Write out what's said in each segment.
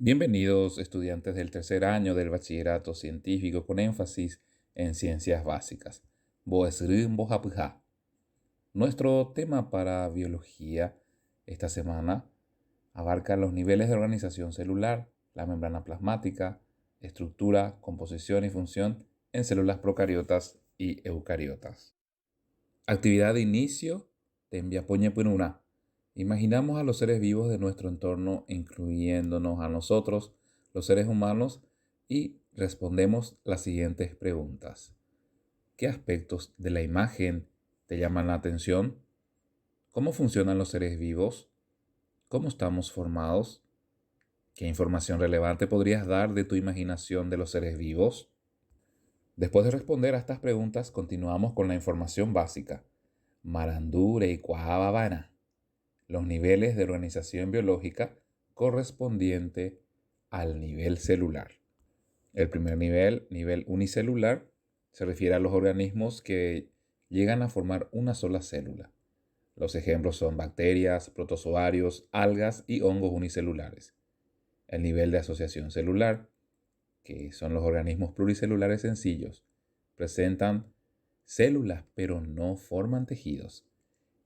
Bienvenidos, estudiantes del tercer año del bachillerato científico con énfasis en ciencias básicas. Boesrun Bohapja. Nuestro tema para biología esta semana abarca los niveles de organización celular, la membrana plasmática, estructura, composición y función en células procariotas y eucariotas. Actividad de inicio, Tembiapoñe Pununa. Imaginamos a los seres vivos de nuestro entorno, incluyéndonos a nosotros, los seres humanos, y respondemos las siguientes preguntas. ¿Qué aspectos de la imagen te llaman la atención? ¿Cómo funcionan los seres vivos? ¿Cómo estamos formados? ¿Qué información relevante podrías dar de tu imaginación de los seres vivos? Después de responder a estas preguntas, continuamos con la información básica. Marandure y Cuajababana. Los niveles de organización biológica correspondiente al nivel celular. El primer nivel unicelular, se refiere a los organismos que llegan a formar una sola célula. Los ejemplos son bacterias, protozoarios, algas y hongos unicelulares. El nivel de asociación celular, que son los organismos pluricelulares sencillos, presentan células pero no forman tejidos.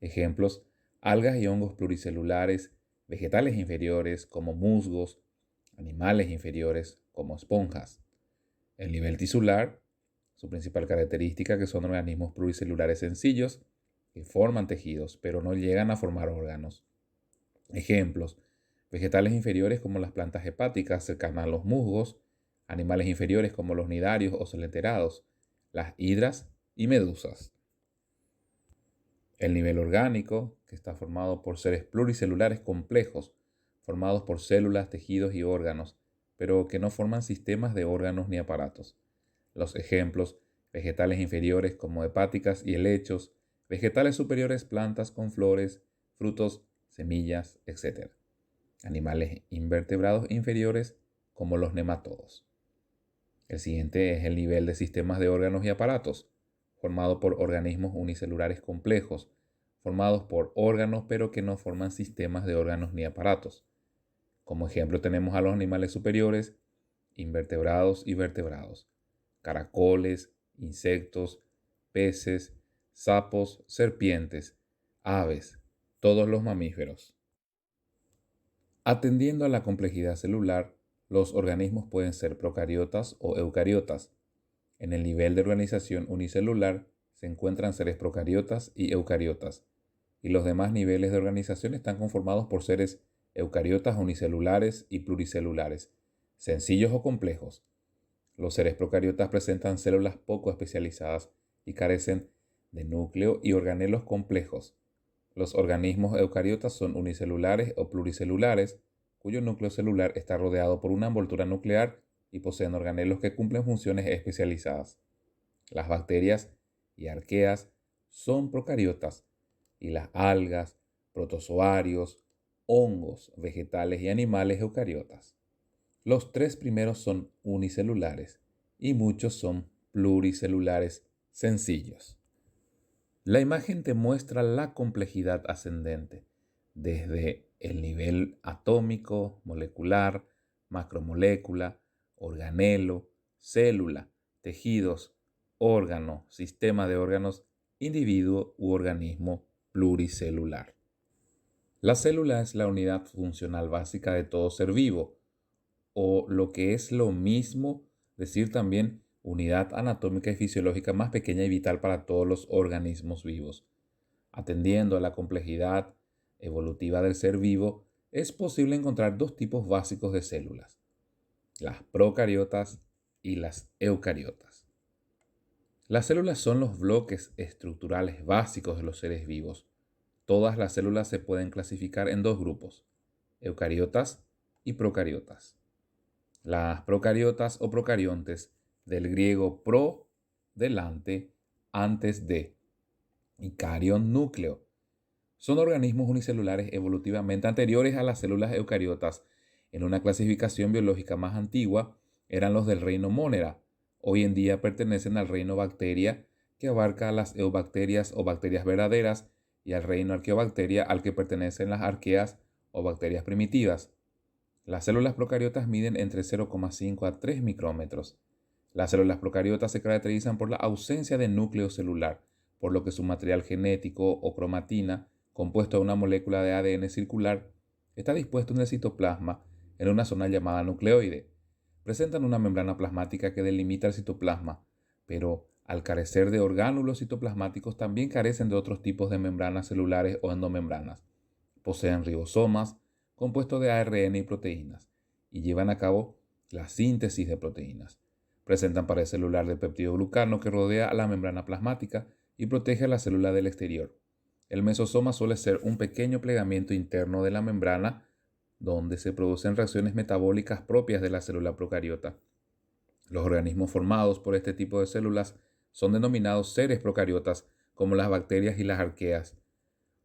Ejemplos: algas y hongos pluricelulares, vegetales inferiores como musgos, animales inferiores como esponjas. El nivel tisular, su principal característica que son organismos pluricelulares sencillos que forman tejidos pero no llegan a formar órganos. Ejemplos: vegetales inferiores como las plantas hepáticas cercanas a los musgos, animales inferiores como los nidarios o coleotterados, las hidras y medusas. El nivel orgánico, que está formado por seres pluricelulares complejos, formados por células, tejidos y órganos, pero que no forman sistemas de órganos ni aparatos. Los ejemplos: vegetales inferiores como hepáticas y helechos, vegetales superiores plantas con flores, frutos, semillas, etc. Animales invertebrados inferiores como los nematodos. El siguiente es el nivel de sistemas de órganos y aparatos, formado por organismos unicelulares complejos, formados por órganos pero que no forman sistemas de órganos ni aparatos. Como ejemplo tenemos a los animales superiores, invertebrados y vertebrados, caracoles, insectos, peces, sapos, serpientes, aves, todos los mamíferos. Atendiendo a la complejidad celular, los organismos pueden ser procariotas o eucariotas. En el nivel de organización unicelular se encuentran seres procariotas y eucariotas, y los demás niveles de organización están conformados por seres eucariotas unicelulares y pluricelulares, sencillos o complejos. Los seres procariotas presentan células poco especializadas y carecen de núcleo y organelos complejos. Los organismos eucariotas son unicelulares o pluricelulares, cuyo núcleo celular está rodeado por una envoltura nuclear y poseen organelos que cumplen funciones especializadas. Las bacterias y arqueas son procariotas y las algas, protozoarios, hongos, vegetales y animales eucariotas. Los tres primeros son unicelulares y muchos son pluricelulares sencillos. La imagen te muestra la complejidad ascendente, desde el nivel atómico, molecular, macromolécula, organelo, célula, tejidos, órgano, sistema de órganos, individuo u organismo pluricelular. La célula es la unidad funcional básica de todo ser vivo, o lo que es lo mismo, decir también unidad anatómica y fisiológica más pequeña y vital para todos los organismos vivos. Atendiendo a la complejidad evolutiva del ser vivo, es posible encontrar dos tipos básicos de células: las procariotas y las eucariotas. Las células son los bloques estructurales básicos de los seres vivos. Todas las células se pueden clasificar en dos grupos: eucariotas y procariotas. Las procariotas o procariontes, del griego pro, delante, antes de, y carión, núcleo, son organismos unicelulares evolutivamente anteriores a las células eucariotas. En una clasificación biológica más antigua eran los del reino Monera. Hoy en día pertenecen al reino Bacteria, que abarca a las eubacterias o bacterias verdaderas, y al reino Arqueobacteria, al que pertenecen las arqueas o bacterias primitivas. Las células procariotas miden entre 0,5 a 3 micrómetros. Las células procariotas se caracterizan por la ausencia de núcleo celular, por lo que su material genético o cromatina, compuesto de una molécula de ADN circular, está dispuesto en el citoplasma en una zona llamada nucleoide. Presentan una membrana plasmática que delimita el citoplasma, pero al carecer de orgánulos citoplasmáticos también carecen de otros tipos de membranas celulares o endomembranas. Poseen ribosomas, compuestos de ARN y proteínas, y llevan a cabo la síntesis de proteínas. Presentan pared celular del peptidoglucano que rodea a la membrana plasmática y protege a la célula del exterior. El mesosoma suele ser un pequeño plegamiento interno de la membrana donde se producen reacciones metabólicas propias de la célula procariota. Los organismos formados por este tipo de células son denominados seres procariotas, como las bacterias y las arqueas.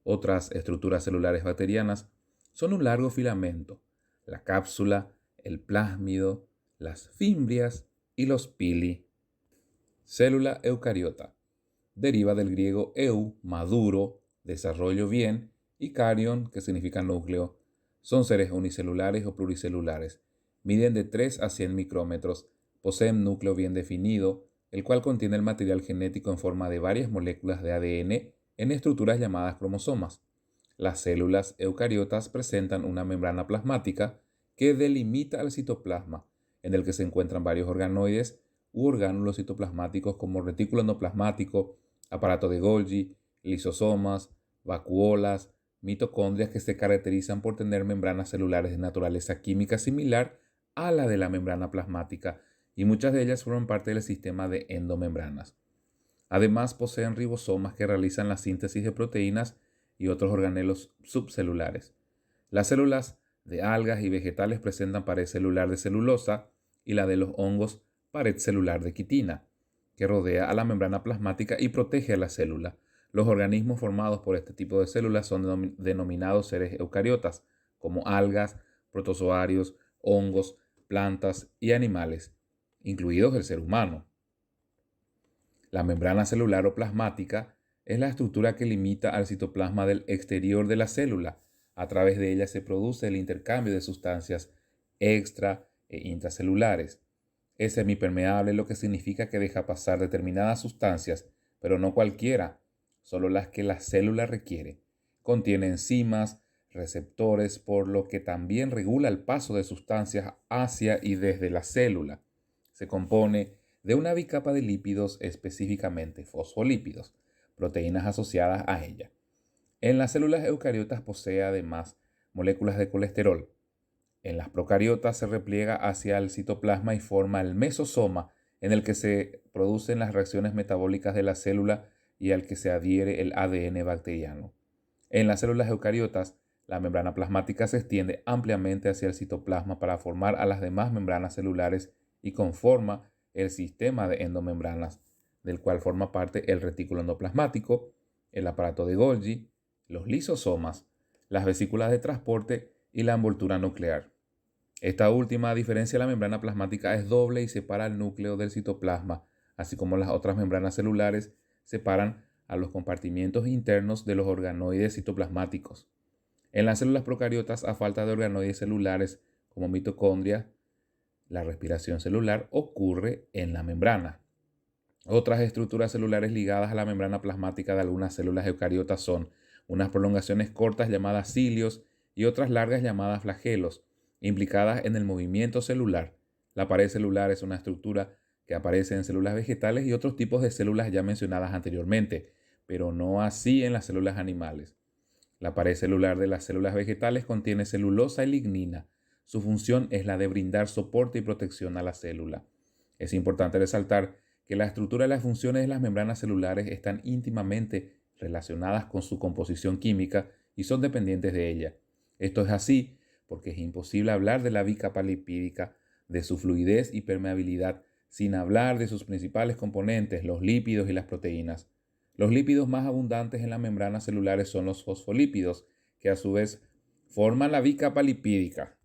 Otras estructuras celulares bacterianas son un largo filamento, la cápsula, el plásmido, las fimbrias y los pili. Célula eucariota. Deriva del griego eu, maduro, desarrollo bien, y carion, que significa núcleo. Son seres unicelulares o pluricelulares. Miden de 3 a 100 micrómetros. Poseen núcleo bien definido, el cual contiene el material genético en forma de varias moléculas de ADN en estructuras llamadas cromosomas. Las células eucariotas presentan una membrana plasmática que delimita el citoplasma, en el que se encuentran varios organoides u orgánulos citoplasmáticos como retículo endoplasmático, aparato de Golgi, lisosomas, vacuolas, mitocondrias que se caracterizan por tener membranas celulares de naturaleza química similar a la de la membrana plasmática, y muchas de ellas forman parte del sistema de endomembranas. Además, poseen ribosomas que realizan la síntesis de proteínas y otros organelos subcelulares. Las células de algas y vegetales presentan pared celular de celulosa y la de los hongos pared celular de quitina, que rodea a la membrana plasmática y protege a la célula. Los organismos formados por este tipo de células son denominados seres eucariotas, como algas, protozoarios, hongos, plantas y animales, incluidos el ser humano. La membrana celular o plasmática es la estructura que limita al citoplasma del exterior de la célula. A través de ella se produce el intercambio de sustancias extra e intracelulares. Es semipermeable, lo que significa que deja pasar determinadas sustancias, pero no cualquiera, solo las que la célula requiere. Contiene enzimas, receptores, por lo que también regula el paso de sustancias hacia y desde la célula. Se compone de una bicapa de lípidos, específicamente fosfolípidos, proteínas asociadas a ella. En las células eucariotas posee además moléculas de colesterol. En las procariotas se repliega hacia el citoplasma y forma el mesosoma, en el que se producen las reacciones metabólicas de la célula y al que se adhiere el ADN bacteriano. En las células eucariotas, la membrana plasmática se extiende ampliamente hacia el citoplasma para formar a las demás membranas celulares y conforma el sistema de endomembranas, del cual forma parte el retículo endoplasmático, el aparato de Golgi, los lisosomas, las vesículas de transporte y la envoltura nuclear. Esta última, a diferencia de la membrana plasmática, es doble y separa el núcleo del citoplasma, así como las otras membranas celulares separan a los compartimientos internos de los organoides citoplasmáticos. En las células procariotas, a falta de organoides celulares como mitocondrias, la respiración celular ocurre en la membrana. Otras estructuras celulares ligadas a la membrana plasmática de algunas células eucariotas son unas prolongaciones cortas llamadas cilios y otras largas llamadas flagelos, implicadas en el movimiento celular. La pared celular es una estructura que aparece en células vegetales y otros tipos de células ya mencionadas anteriormente, pero no así en las células animales. La pared celular de las células vegetales contiene celulosa y lignina. Su función es la de brindar soporte y protección a la célula. Es importante resaltar que la estructura y las funciones de las membranas celulares están íntimamente relacionadas con su composición química y son dependientes de ella. Esto es así porque es imposible hablar de la bicapa lipídica, de su fluidez y permeabilidad, sin hablar de sus principales componentes, los lípidos y las proteínas. Los lípidos más abundantes en las membranas celulares son los fosfolípidos, que a su vez forman la bicapa lipídica.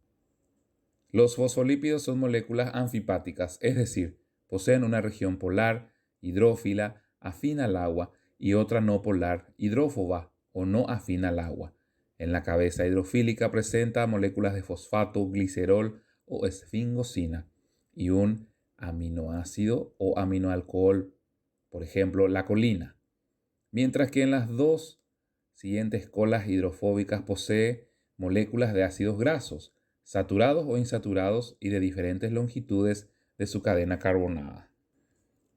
Los fosfolípidos son moléculas anfipáticas, es decir, poseen una región polar, hidrófila, afín al agua, y otra no polar, hidrófoba o no afín al agua. En la cabeza hidrofílica presenta moléculas de fosfato, glicerol o esfingosina y un aminoácido o aminoalcohol, por ejemplo, la colina. Mientras que en las dos siguientes colas hidrofóbicas posee moléculas de ácidos grasos, saturados o insaturados y de diferentes longitudes de su cadena carbonada.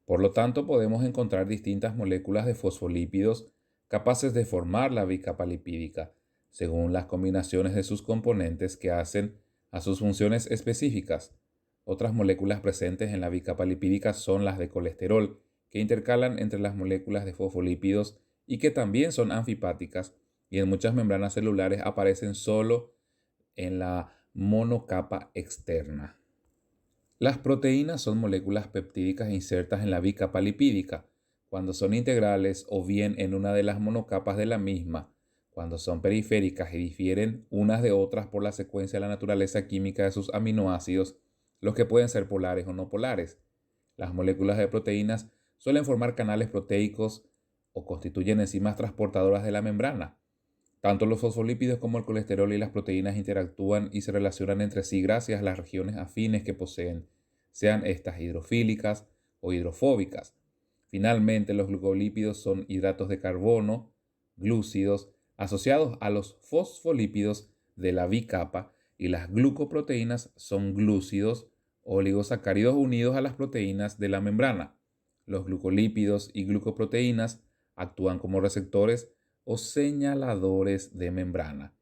Por lo tanto, podemos encontrar distintas moléculas de fosfolípidos capaces de formar la bicapa lipídica, según las combinaciones de sus componentes que hacen a sus funciones específicas. Otras moléculas presentes en la bicapa lipídica son las de colesterol, que intercalan entre las moléculas de fosfolípidos y que también son anfipáticas y en muchas membranas celulares aparecen solo en la monocapa externa. Las proteínas son moléculas peptídicas insertas en la bicapa lipídica, cuando son integrales o bien en una de las monocapas de la misma, cuando son periféricas y difieren unas de otras por la secuencia de la naturaleza química de sus aminoácidos, los que pueden ser polares o no polares. Las moléculas de proteínas suelen formar canales proteicos o constituyen enzimas transportadoras de la membrana. Tanto los fosfolípidos como el colesterol y las proteínas interactúan y se relacionan entre sí gracias a las regiones afines que poseen, sean estas hidrofílicas o hidrofóbicas. Finalmente, los glucolípidos son hidratos de carbono, glúcidos, asociados a los fosfolípidos de la bicapa y las glucoproteínas son glúcidos, oligosacáridos unidos a las proteínas de la membrana. Los glucolípidos y glucoproteínas actúan como receptores o señaladores de membrana.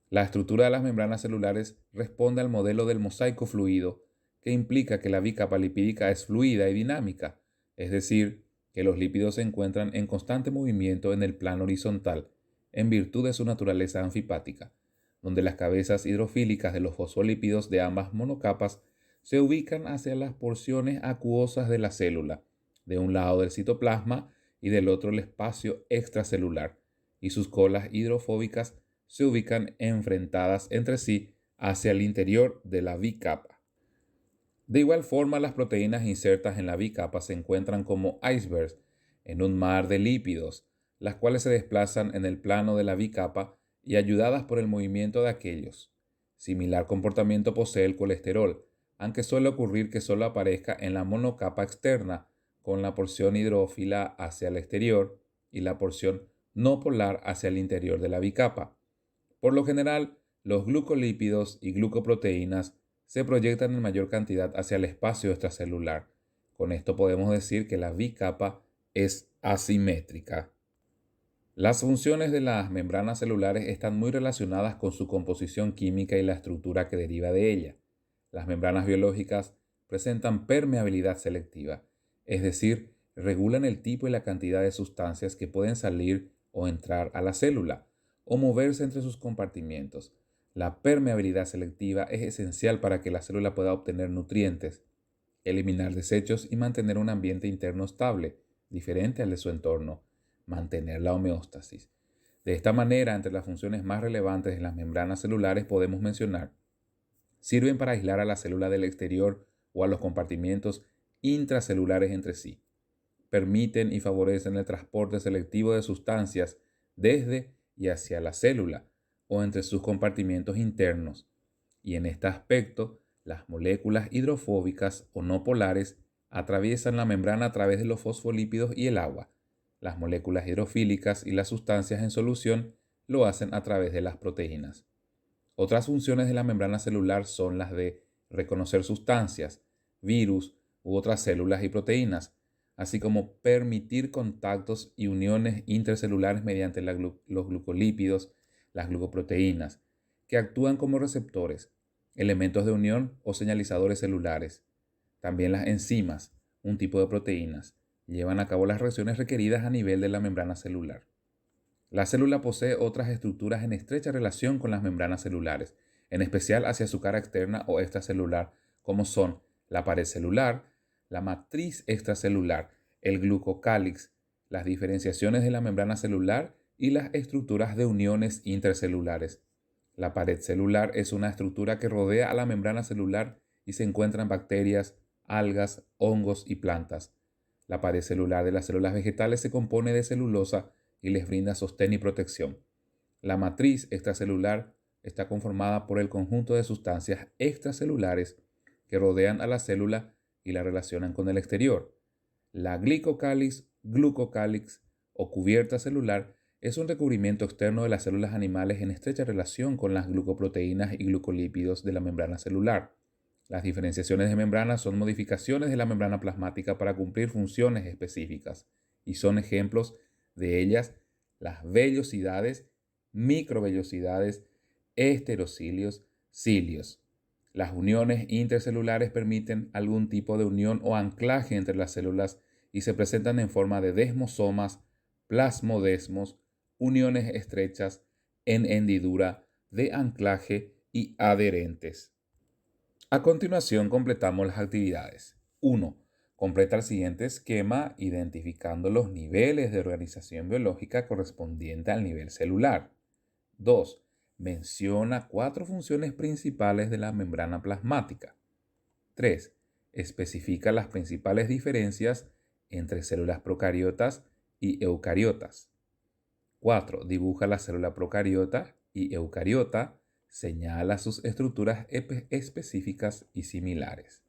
La estructura de las membranas celulares responde al modelo del mosaico fluido, que implica que la bicapa lipídica es fluida y dinámica, es decir, que los lípidos se encuentran en constante movimiento en el plano horizontal, en virtud de su naturaleza anfipática, donde las cabezas hidrofílicas de los fosfolípidos de ambas monocapas se ubican hacia las porciones acuosas de la célula, de un lado del citoplasma y del otro el espacio extracelular, y sus colas hidrofóbicas se ubican enfrentadas entre sí hacia el interior de la bicapa. De igual forma, las proteínas insertas en la bicapa se encuentran como icebergs en un mar de lípidos, las cuales se desplazan en el plano de la bicapa y ayudadas por el movimiento de aquellos. Similar comportamiento posee el colesterol, aunque suele ocurrir que solo aparezca en la monocapa externa, con la porción hidrófila hacia el exterior y la porción no polar hacia el interior de la bicapa. Por lo general, los glucolípidos y glucoproteínas se proyectan en mayor cantidad hacia el espacio extracelular. Con esto podemos decir que la bicapa es asimétrica. Las funciones de las membranas celulares están muy relacionadas con su composición química y la estructura que deriva de ella. Las membranas biológicas presentan permeabilidad selectiva, es decir, regulan el tipo y la cantidad de sustancias que pueden salir o entrar a la célula o moverse entre sus compartimientos. La permeabilidad selectiva es esencial para que la célula pueda obtener nutrientes, eliminar desechos y mantener un ambiente interno estable, diferente al de su entorno, mantener la homeostasis. De esta manera, entre las funciones más relevantes de las membranas celulares podemos mencionar: sirven para aislar a la célula del exterior o a los compartimientos intracelulares entre sí. Permiten y favorecen el transporte selectivo de sustancias desde y hacia la célula o entre sus compartimientos internos. Y en este aspecto, las moléculas hidrofóbicas o no polares atraviesan la membrana a través de los fosfolípidos y el agua. Las moléculas hidrofílicas y las sustancias en solución lo hacen a través de las proteínas. Otras funciones de la membrana celular son las de reconocer sustancias, virus u otras células y proteínas, así como permitir contactos y uniones intercelulares mediante los glucolípidos, las glucoproteínas, que actúan como receptores, elementos de unión o señalizadores celulares. También las enzimas, un tipo de proteínas, llevan a cabo las reacciones requeridas a nivel de la membrana celular. La célula posee otras estructuras en estrecha relación con las membranas celulares, en especial hacia su cara externa o extracelular, como son la pared celular, la matriz extracelular, el glucocálix, las diferenciaciones de la membrana celular y las estructuras de uniones intercelulares. La pared celular es una estructura que rodea a la membrana celular y se encuentran bacterias, algas, hongos y plantas. La pared celular de las células vegetales se compone de celulosa y les brinda sostén y protección. La matriz extracelular está conformada por el conjunto de sustancias extracelulares que rodean a la célula y la relacionan con el exterior. La glicocálix, glucocálix o cubierta celular es un recubrimiento externo de las células animales en estrecha relación con las glucoproteínas y glucolípidos de la membrana celular. Las diferenciaciones de membranas son modificaciones de la membrana plasmática para cumplir funciones específicas y son ejemplos de ellas las vellosidades, microvellosidades, esterocilios, cilios. Las uniones intercelulares permiten algún tipo de unión o anclaje entre las células y se presentan en forma de desmosomas, plasmodesmos, uniones estrechas, en hendidura, de anclaje y adherentes. A continuación completamos las actividades. 1. Completa el siguiente esquema identificando los niveles de organización biológica correspondiente al nivel celular. 2. Menciona 4 funciones principales de la membrana plasmática. 3. Especifica las principales diferencias entre células procariotas y eucariotas. 4. Dibuja la célula procariota y eucariota. Señala sus estructuras específicas y similares.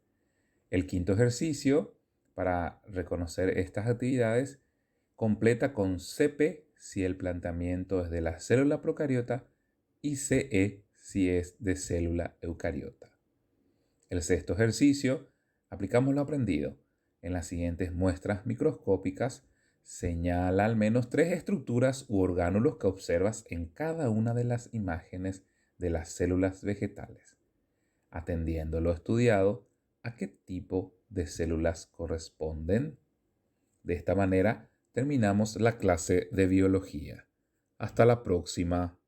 El quinto ejercicio, para reconocer estas actividades, completa con CP si el planteamiento es de la célula procariota y CE si es de célula eucariota. El sexto ejercicio, aplicamos lo aprendido. En las siguientes muestras microscópicas, señala al menos 3 estructuras u orgánulos que observas en cada una de las imágenes de las células vegetales, atendiendo lo estudiado a qué tipo de células corresponden. De esta manera terminamos la clase de biología. Hasta la próxima.